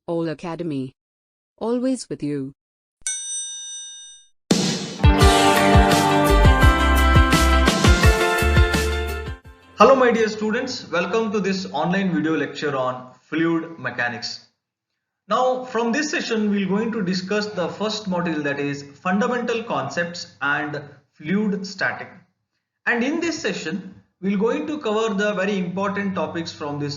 Allacademy. Always with you. Hello my dear students, welcome to this online video lecture on fluid mechanics. Now from this session we are going to discuss the first module, that is fundamental concepts and fluid static. And in this session we are going to cover the very important topics from this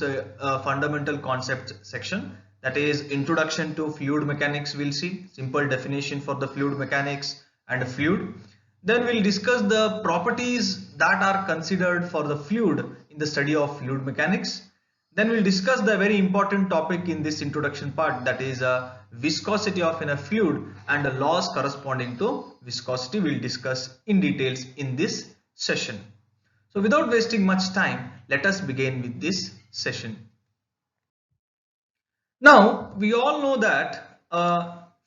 fundamental concepts section, that is introduction to fluid mechanics. We'll see simple definition for the fluid mechanics and fluid. Then we'll discuss the properties that are considered for the fluid in the study of fluid mechanics. Then we'll discuss the very important topic in this introduction part, that is viscosity of a fluid and the laws corresponding to viscosity. We'll discuss in details in this session. So without wasting much time, let us begin with this session. Now we all know that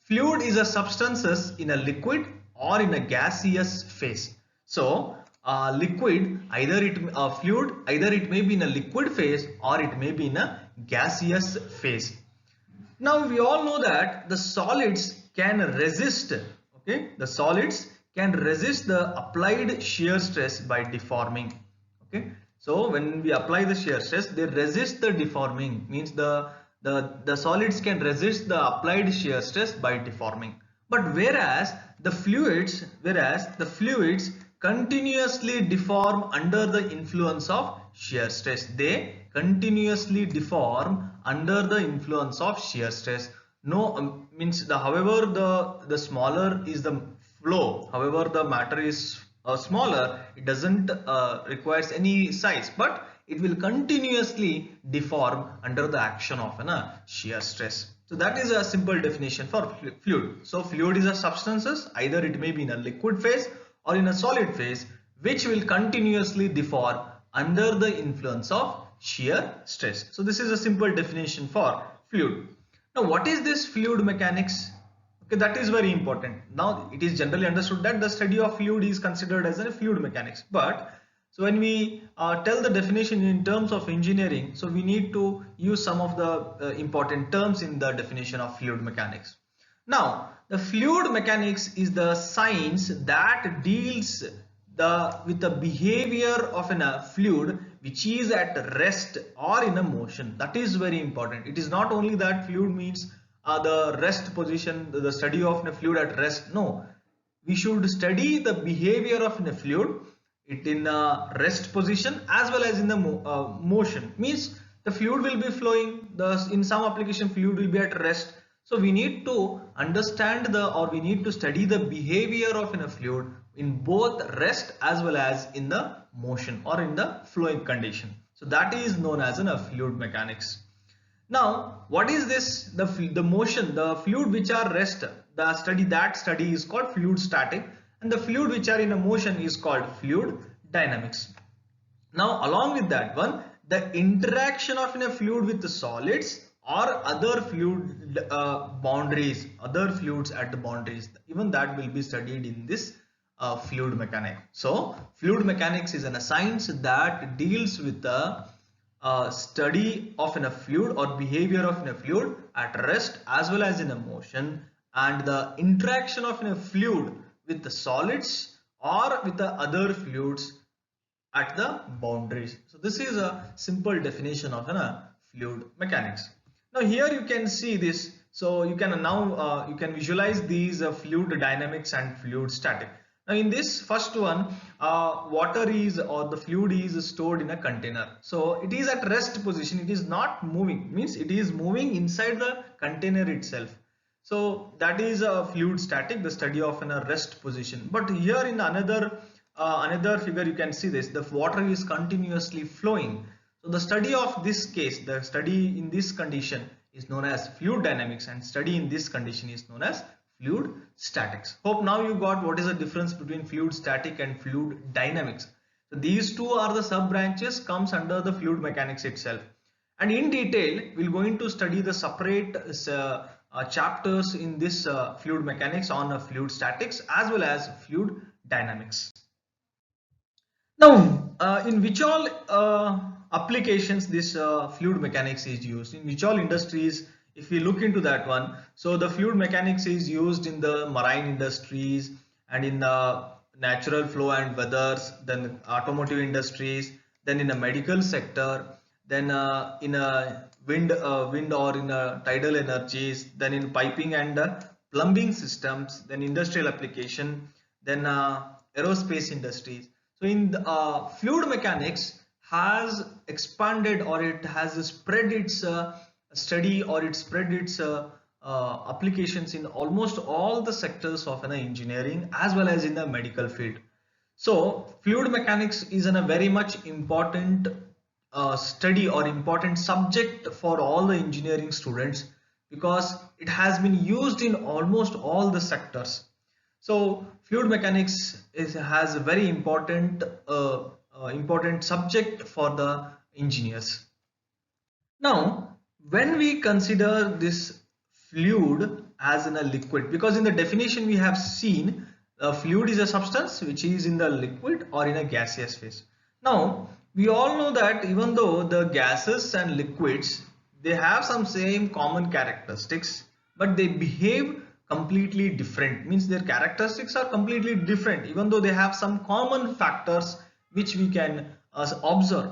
fluid is a substances in a liquid or in a gaseous phase. So fluid either it may be in a liquid phase or it may be in a gaseous phase. Now we all know that the solids can resist, the solids can resist the applied shear stress by deforming. So when we apply the shear stress, they resist the deforming, means the solids can resist the applied shear stress by deforming. But whereas the fluids continuously deform under the influence of shear stress. They continuously deform under the influence of shear stress. However the smaller is the flow, however the matter is smaller, it doesn't requires any size, but it will continuously deform under the action of shear stress. So that is a simple definition for fluid. So fluid is a substances, either it may be in a liquid phase or in a solid phase, which will continuously deform under the influence of shear stress. So this is a simple definition for fluid. Now what is this fluid mechanics? That is very important. Now it is generally understood that the study of fluid is considered as a fluid mechanics, but so when we tell the definition in terms of engineering, so we need to use some of the important terms in the definition of fluid mechanics. Now the fluid mechanics is the science that deals with the behavior of a fluid which is at rest or in a motion. That is very important. It is not only that fluid means the rest position, the study of a fluid at rest. No, we should study the behavior of a fluid it in a rest position as well as in the motion. Means the fluid will be flowing, in some application fluid will be at rest. So we need to understand we need to study the behavior of a fluid in both rest as well as in the motion or in the flowing condition. So that is known as a fluid mechanics. Now what is this? The motion, the fluid which are rest, that study is called fluid static, and the fluid which are in a motion is called fluid dynamics. Now along with that one, the interaction of a fluid with the solids or other fluid boundaries, other fluids at the boundaries, even that will be studied in this fluid mechanics. So fluid mechanics is a science that deals with the study of a fluid or behavior of a fluid at rest as well as in a motion, and the interaction of a fluid with the solids or with the other fluids at the boundaries. So this is a simple definition of fluid mechanics. Now here you can see this. So you can now you can visualize these fluid dynamics and fluid static. Now in this first one, water is or the fluid is stored in a container. So it is at rest position. It is not moving. Means it is moving inside the container itself. So that is a fluid static, the study of a rest position. But here in another figure you can see this, the water is continuously flowing. So the study of this case, the study in this condition is known as fluid dynamics, and study in this condition is known as fluid statics. Hope now you got what is the difference between fluid static and fluid dynamics. So these two are the sub branches, comes under the fluid mechanics itself. And in detail we are going to study the separate chapters in this fluid mechanics on fluid statics as well as fluid dynamics. Now in which all applications this fluid mechanics is used, in which all industries if we look into that one, so the fluid mechanics is used in the marine industries and in the natural flow and weathers, then automotive industries, then in the medical sector, then in a wind or in a tidal energies, then in piping and plumbing systems, then industrial application, then aerospace industries. So in the, fluid mechanics has expanded, or it has spread its study, or it spread its applications in almost all the sectors of an engineering as well as in the medical field. So fluid mechanics is a very much important study or important subject for all the engineering students, because it has been used in almost all the sectors. So fluid mechanics has a very important subject for the engineers. Now, when we consider this fluid as in a liquid, because in the definition we have seen a fluid is a substance which is in the liquid or in a gaseous phase. Now, we all know that even though the gases and liquids, they have some same common characteristics, but they behave completely different, means their characteristics are completely different, even though they have some common factors which we can observe.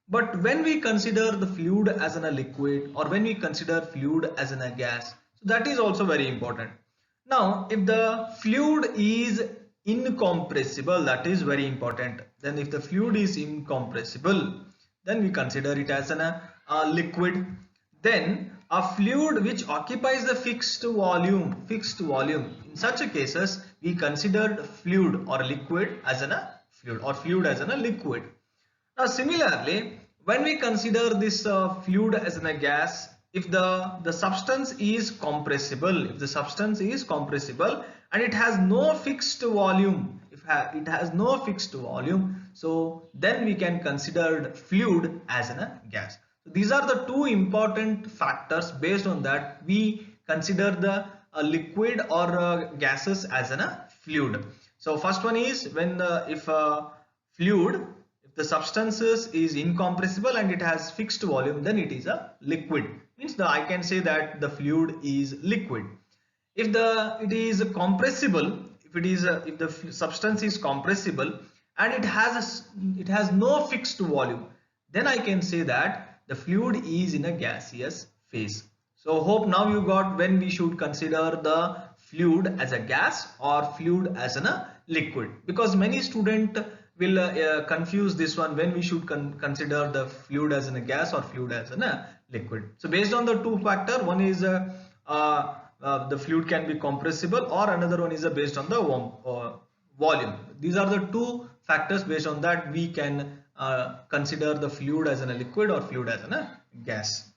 But when we consider the fluid as in a liquid, or when we consider fluid as in a gas, so that is also very important. Now, if the fluid is incompressible, that is very important. Then if the fluid is incompressible, then we consider it as a liquid. Then a fluid which occupies the fixed volume, in such a cases we considered fluid or liquid as a fluid, or fluid as a liquid. Now similarly, when we consider this fluid as a gas, if the substance is compressible, and it has no fixed volume, it has no fixed volume, so then we can consider fluid as a gas. So these are the two important factors. Based on that, we consider the liquid or gases as a fluid. So first one is when if fluid, if the substances is incompressible and it has fixed volume, then it is a liquid. Means I can say that the fluid is liquid. If it is compressible, if the substance is compressible and it has no fixed volume, then I can say that the fluid is in a gaseous phase. So hope now you got when we should consider the fluid as a gas or fluid as a liquid, because many students will confuse this one, when we should consider the fluid as a gas or fluid as a liquid. So based on the two factor, one is the fluid can be compressible, or another one is based on the volume. These are the two factors. Based on that, we can consider the fluid as a liquid or fluid as a gas.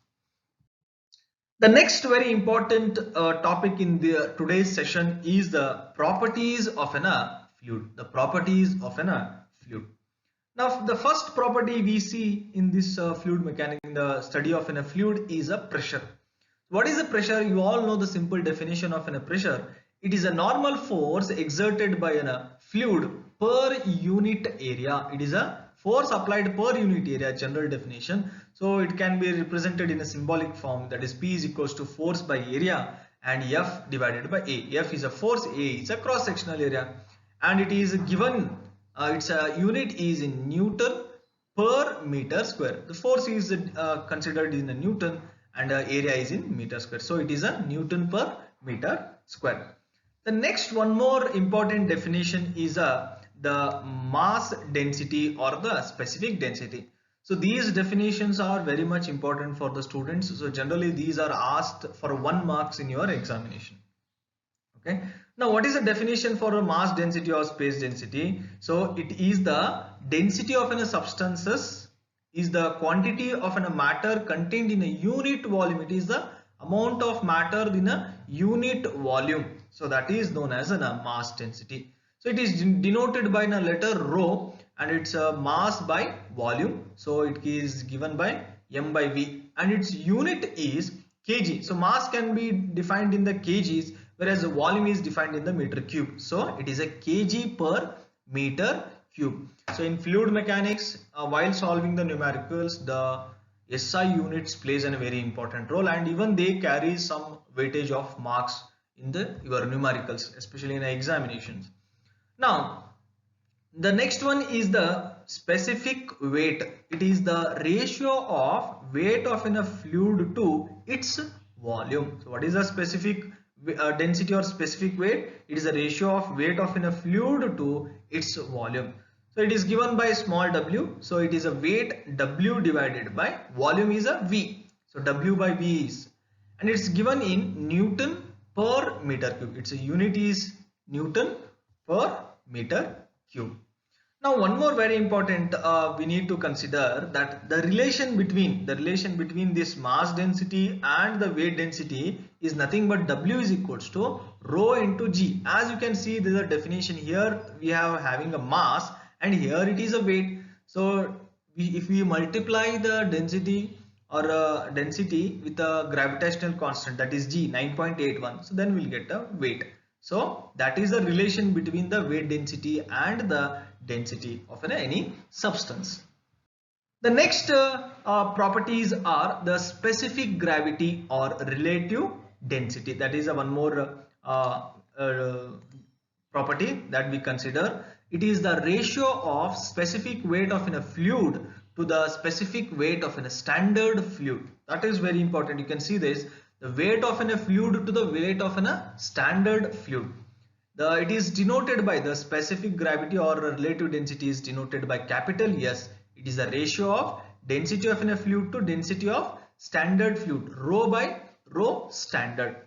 The next very important topic in the today's session is the properties of a fluid. The properties of a fluid. Now, the first property we see in this fluid mechanics, in the study of a fluid, is a pressure. What is a pressure? You all know the simple definition of a pressure. It is a normal force exerted by a fluid per unit area. It is a force applied per unit area, general definition. So it can be represented in a symbolic form, that is P is equals to force by area and F divided by A. F is a force, A is a cross sectional area, and it is given, its unit is in Newton per meter square. The force is considered in a Newton and area is in meter square. So it is a Newton per meter square. The next one more important definition is the mass density or the specific density. So these definitions are very much important for the students. So generally these are asked for 1 marks in your examination. Okay. Now what is the definition for a mass density or space density? So it is the density of a substances is the quantity of a matter contained in a unit volume. It is the amount of matter in a unit volume. So that is known as a mass density. So it is denoted by a letter rho, and it's a mass by volume. So it is given by m by v, and its unit is kg. So mass can be defined in the kgs, whereas the volume is defined in the meter cube. So it is a kg per meter cube. So in fluid mechanics, while solving the numericals, SI units plays a very important role, and even they carry some weightage of marks in your numericals, especially in examinations. Now the next one is the specific weight. It is the ratio of weight of a fluid to its volume. So what is the specific density or specific weight? It is the ratio of weight of a fluid to its volume. So it is given by small w. So it is a weight W divided by volume is a V. So W by V is, and it's given in Newton per meter cube. Its unit is Newton per meter cube. Now one more very important we need to consider, that the relation between this mass density and the weight density is nothing but W is equals to rho into G. As you can see, there is a definition here. We have having a mass and here it is a weight. So if we multiply the density or density with a gravitational constant, that is G 9.81, so then we'll get a weight. So that is the relation between the weight density and the density of any substance. The next properties are the specific gravity or relative density. That is one more property that we consider. It is the ratio of specific weight of a fluid to the specific weight of a standard fluid. That is very important. You can see this, the weight of a fluid to the weight of a standard fluid. It is denoted by the specific gravity or relative density is denoted by capital S. It is a ratio of density of a fluid to density of standard fluid, rho by rho standard.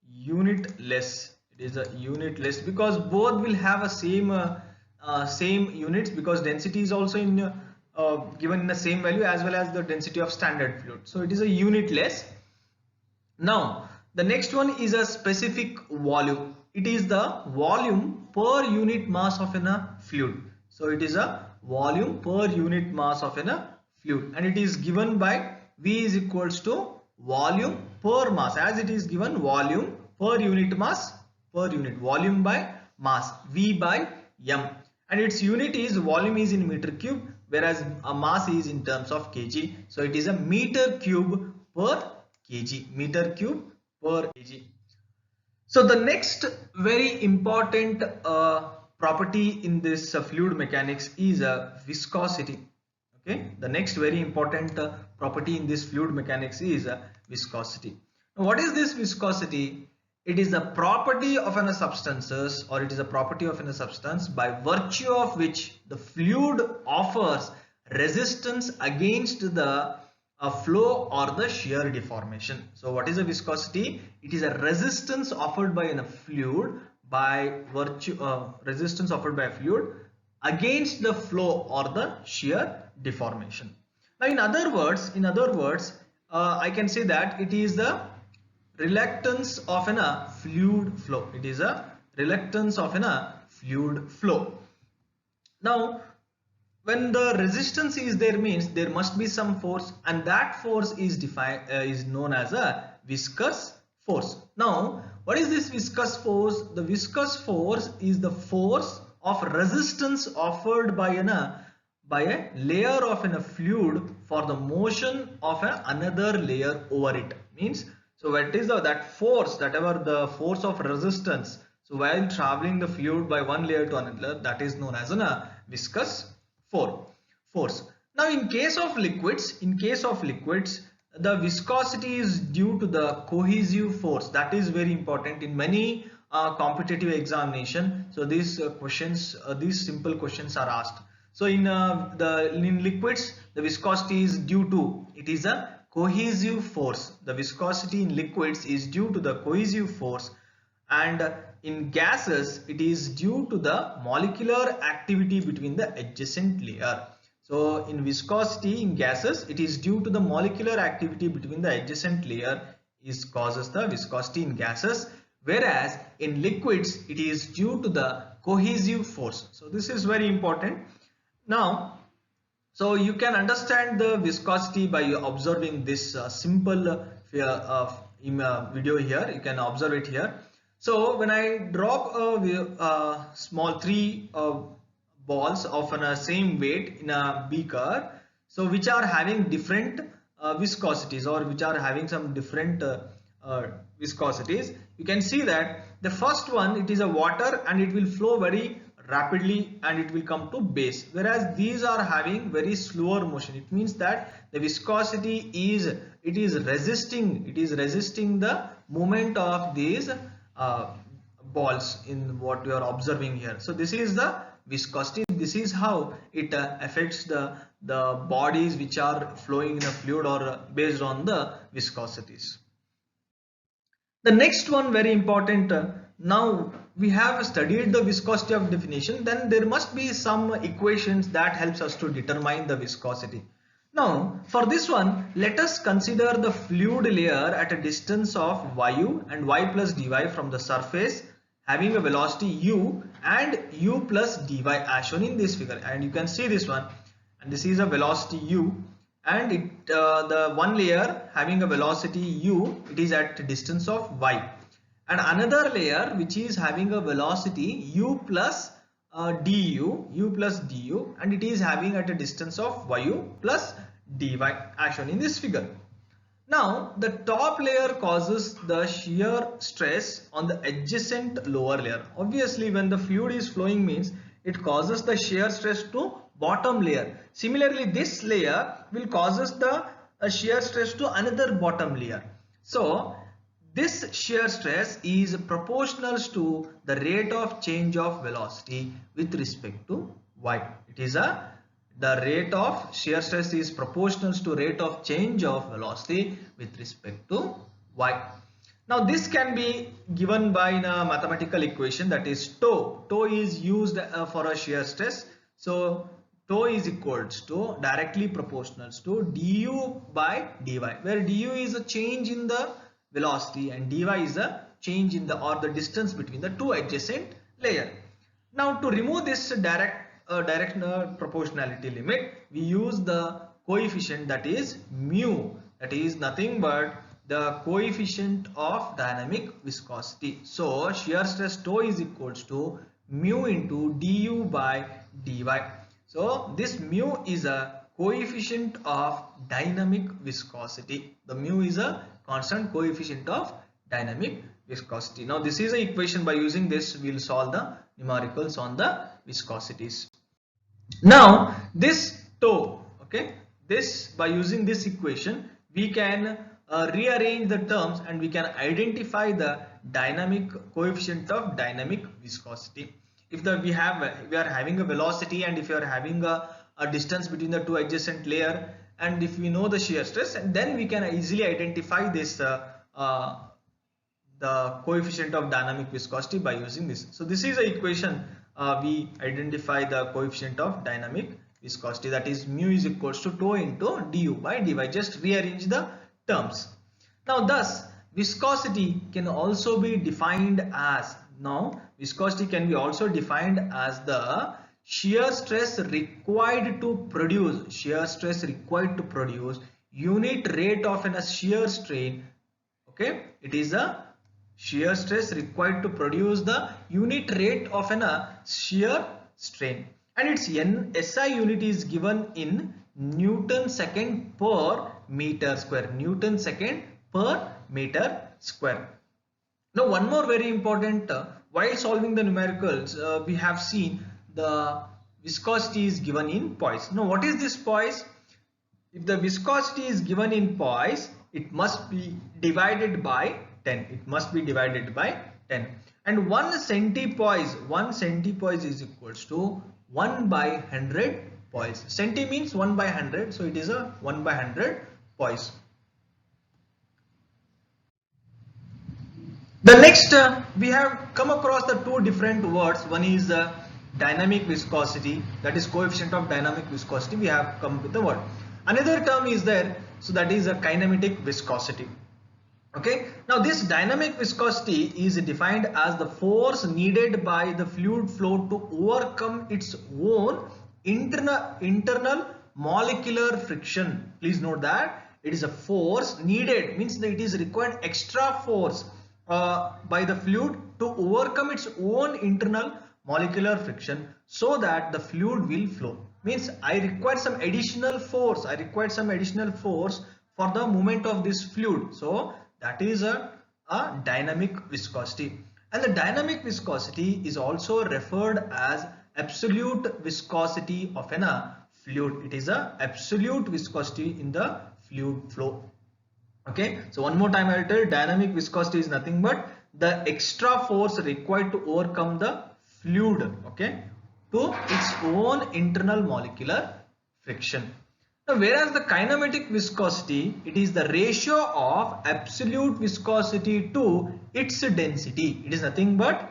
Unitless. It is a unitless because both will have a same units, because density is also in given in the same value as well as the density of standard fluid. So it is a unitless. Now the next one is a specific volume. It is the volume per unit mass of a fluid. So it is a volume per unit mass of a fluid, and it is given by V is equals to volume per mass, as it is given volume per unit mass per unit, volume by mass, V by M, and its unit is volume is in meter cube, whereas a mass is in terms of kg. So it is a meter cube per kg, meter cube per kg. So the next very important property in this fluid mechanics is viscosity. Okay, the next very important property in this fluid mechanics is viscosity. Now, what is this viscosity? It is a property of a substances, or it is a property of a substance by virtue of which the fluid offers resistance against the flow or the shear deformation. So what is a viscosity? It is a resistance offered by a fluid by virtue resistance offered by a fluid against the flow or the shear deformation. Now in other words, I can say that it is the reluctance of a fluid flow. It is a reluctance of a fluid flow. Now when the resistance is there, means there must be some force, and that force is defined is known as a viscous force. Now what is this viscous force? The viscous force is the force of resistance offered by a layer of a fluid for the motion of another layer over it. Means, so what is that force, whatever the force of resistance, so while traveling the fluid by one layer to another, that is known as a viscous force. Now in case of liquids, the viscosity is due to the cohesive force. That is very important in many competitive examination. So these these simple questions are asked. So in liquids, the viscosity is due to, it is a cohesive force. The viscosity in liquids is due to the cohesive force, and in gases it is due to the molecular activity between the adjacent layer. So in viscosity in gases, it is due to the molecular activity between the adjacent layer is causes the viscosity in gases, whereas in liquids it is due to the cohesive force. So this is very important. Now so you can understand the viscosity by observing this simple video here. You can observe it here. So when I drop a small three balls of a same weight in a beaker, so which are having different viscosities, or which are having some different viscosities, you can see that the first one, it is a water and it will flow very rapidly and it will come to base, whereas these are having very slower motion. It means that the viscosity is, it is resisting the movement of these balls in what you are observing here. So this is the viscosity. This is how it affects the bodies which are flowing in a fluid, or based on the viscosities. The next one, very important. Now we have studied the viscosity of definition, then there must be some equations that helps us to determine the viscosity. Now for this one, let us consider the fluid layer at a distance of yu and y plus dy from the surface, having a velocity u and u plus dy as shown in this figure. And you can see this one, and this is a velocity u, and it the one layer having a velocity u, it is at a distance of y, and another layer which is having a velocity u plus du, and it is having at a distance of yu plus dy as shown in this figure. Now the top layer causes the shear stress on the adjacent lower layer. Obviously when the fluid is flowing means it causes the shear stress to bottom layer. Similarly this layer will causes the shear stress to another bottom layer. So this shear stress is proportional to the rate of change of velocity with respect to y. It is the rate of shear stress is proportional to rate of change of velocity with respect to y. Now this can be given by a mathematical equation, that is tau. Tau is used for a shear stress. So tau is equals to directly proportional to du by dy, where du is a change in the velocity and dy is a change in the distance between the two adjacent layer. Now to remove this directional proportionality limit, we use the coefficient, that is mu, that is nothing but the coefficient of dynamic viscosity. So shear stress tau is equals to mu into du by dy. So this mu is a coefficient of dynamic viscosity. The mu is a constant coefficient of dynamic viscosity. Now this is an equation. By using this we will solve the numericals on the viscosities. Now this tau, okay, this, by using this equation we can rearrange the terms and we can identify the dynamic coefficient of dynamic viscosity. If we are having a velocity, and if you are having a distance between the two adjacent layer, and if we know the shear stress, and then we can easily identify this the coefficient of dynamic viscosity by using this. So this is the equation. We identify the coefficient of dynamic viscosity, that is mu is equals to tau into du by dy. Just rearrange the terms. Now thus viscosity can also be defined as, viscosity can be also defined as the shear stress required to produce unit rate of a shear strain. Okay, it is a shear stress required to produce the unit rate of a shear strain, and its SI unit is given in Newton second per meter square. Newton second per meter square. Now one more very important, while solving the numericals, we have seen the viscosity is given in poise. Now what is this poise? If the viscosity is given in poise, it must be divided by 10. It must be divided by 10. And 1 centipoise is equals to 1 by 100 poise. Centi means 1 by 100, so it is a 1 by 100 poise. The next, we have come across the two different words. One is dynamic viscosity, that is coefficient of dynamic viscosity. We have come with the word. Another term is there, so that is a kinematic viscosity. Okay, now this dynamic viscosity is defined as the force needed by the fluid flow to overcome its own internal molecular friction. Please note that it is a force needed, means that it is required extra force by the fluid to overcome its own internal molecular friction so that the fluid will flow. Means I require some additional force. for the movement of this fluid. So that is a dynamic viscosity. And the dynamic viscosity is also referred as absolute viscosity of a fluid. It is a absolute viscosity in the fluid flow. Okay, so one more time I will tell, dynamic viscosity is nothing but the extra force required to overcome the fluid, okay, to its own internal molecular friction. Now, whereas the kinematic viscosity, it is the ratio of absolute viscosity to its density. It is nothing but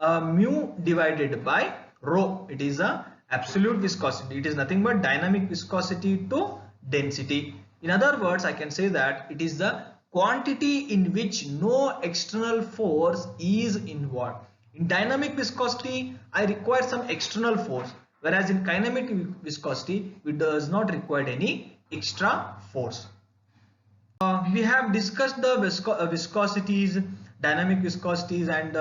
mu divided by rho. It is a absolute viscosity. It is nothing but dynamic viscosity to density. In other words, I can say that it is the quantity in which no external force is involved. In dynamic viscosity, I require some external force, whereas in kinematic viscosity, it does not require any extra force. We have discussed the viscosities, dynamic viscosities and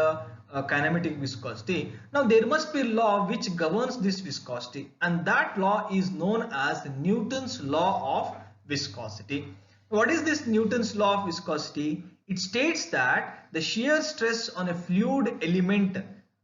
kinematic viscosity. Now there must be a law which governs this viscosity, and that law is known as Newton's law of viscosity. What is this Newton's law of viscosity? It states that the shear stress on a fluid element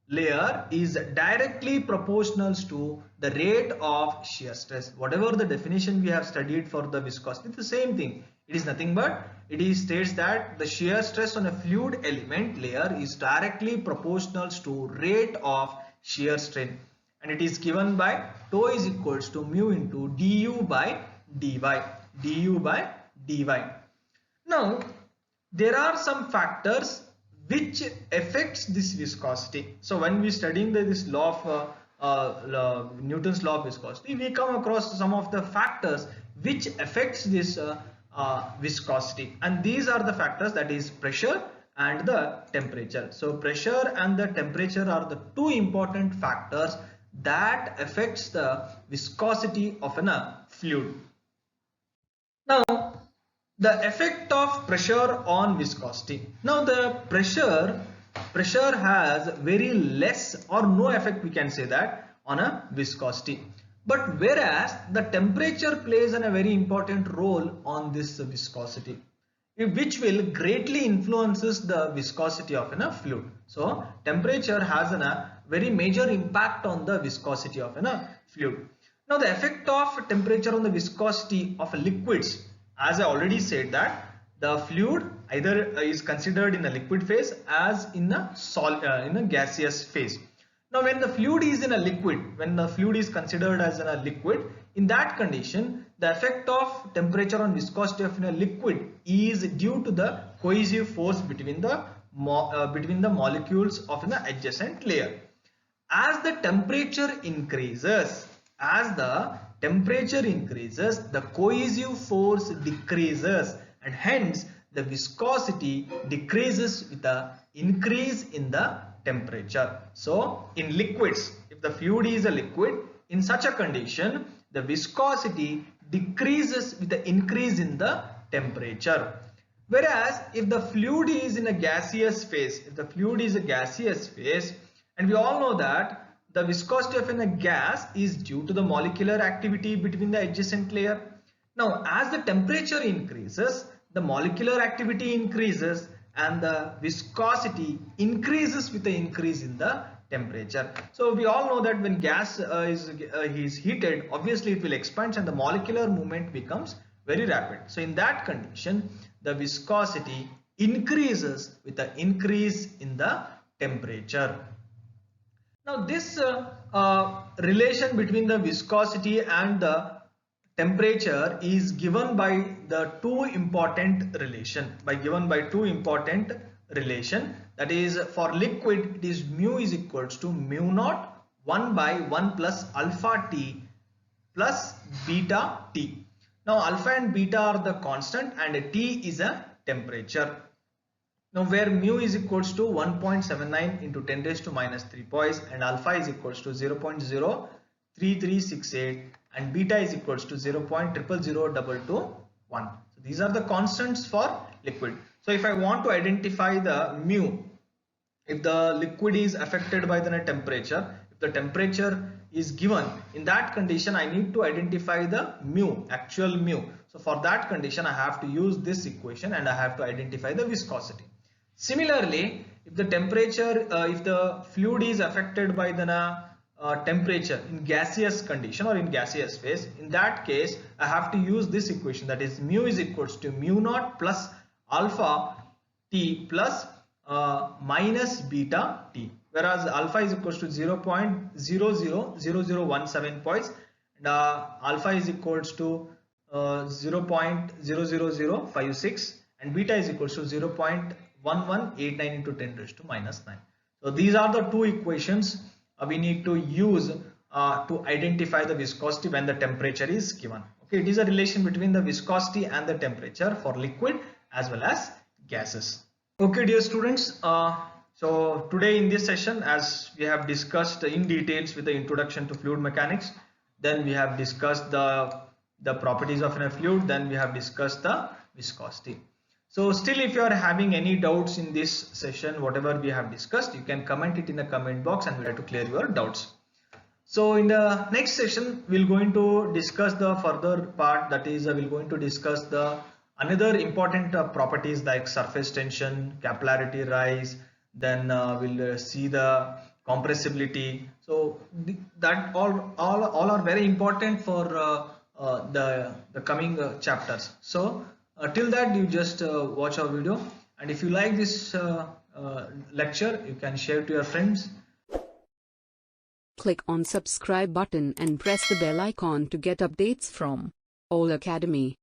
layer is directly proportional to the rate of shear stress. Whatever the definition we have studied for the viscosity, it's the same thing. It is nothing but it states that the shear stress on a fluid element layer is directly proportional to rate of shear strain, and it is given by tau is equals to mu into du by dy. Now there are some factors which affects this viscosity. So when we studying this law of Newton's law of viscosity, we come across some of the factors which affects this viscosity, and these are the factors, that is pressure and the temperature. So pressure and the temperature are the two important factors that affects the viscosity of a fluid. Now the effect of pressure on viscosity. Now the pressure has very less or no effect, we can say that, on a viscosity. But whereas the temperature plays a very important role on this viscosity, which will greatly influences the viscosity of a fluid. So temperature has a very major impact on the viscosity of a fluid. Now the effect of temperature on the viscosity of liquids, as I already said that the fluid either is considered in a liquid phase as in a gaseous phase. Now when the fluid is in a liquid, when the fluid is considered as in a liquid, in that condition the effect of temperature on viscosity of a liquid is due to the cohesive force between the molecules of an adjacent layer. As the temperature increases, the cohesive force decreases, and hence the viscosity decreases with the increase in the temperature. So in liquids, if the fluid is a liquid, in such a condition the viscosity decreases with the increase in the temperature. Whereas if the fluid is in a gaseous phase, and we all know that the viscosity of a gas is due to the molecular activity between the adjacent layer. Now as the temperature increases, the molecular activity increases and the viscosity increases with the increase in the temperature. So we all know that when gas is heated, obviously it will expand and the molecular movement becomes very rapid. So in that condition the viscosity increases with the increase in the temperature. Now this relation between the viscosity and the temperature is given by the two important relation, that is, for liquid it is mu is equals to mu naught 1 by 1 plus alpha t plus beta t. Now alpha and beta are the constant and t is a temperature. Now where mu is equals to 1.79 into 10 raised to minus 3 poise, and alpha is equals to 0.03368 and beta is equals to 0.000221. So these are the constants for liquid. So if I want to identify the mu, if the liquid is affected by the temperature, if the temperature is given, in that condition I need to identify the mu, actual mu. So for that condition I have to use this equation and I have to identify the viscosity. Similarly, if the temperature, if the fluid is affected by the temperature in gaseous condition or in gaseous phase, in that case I have to use this equation, that is mu is equals to mu naught plus alpha t plus minus beta t, whereas alpha is equals to 0.000017 points and alpha is equals to 0.00056 and beta is equals to 0.1189 into 10 raised to minus 9. So these are the two equations we need to use to identify the viscosity when the temperature is given. Okay, it is a relation between the viscosity and the temperature for liquid as well as gases. Okay, dear students, so today in this session, as we have discussed in details with the introduction to fluid mechanics, then we have discussed the properties of a fluid, then we have discussed the viscosity. So still, if you are having any doubts in this session, whatever we have discussed, you can comment it in the comment box and we'll try to clear your doubts. So in the next session, we're going to discuss the further part, that is we're going to discuss the another important properties like surface tension, capillarity rise, then we'll see the compressibility. So that all are very important for the coming chapters. So till that, you just watch our video, and if you like this lecture, you can share to your friends. Click on subscribe button and press the bell icon to get updates from Allacademy.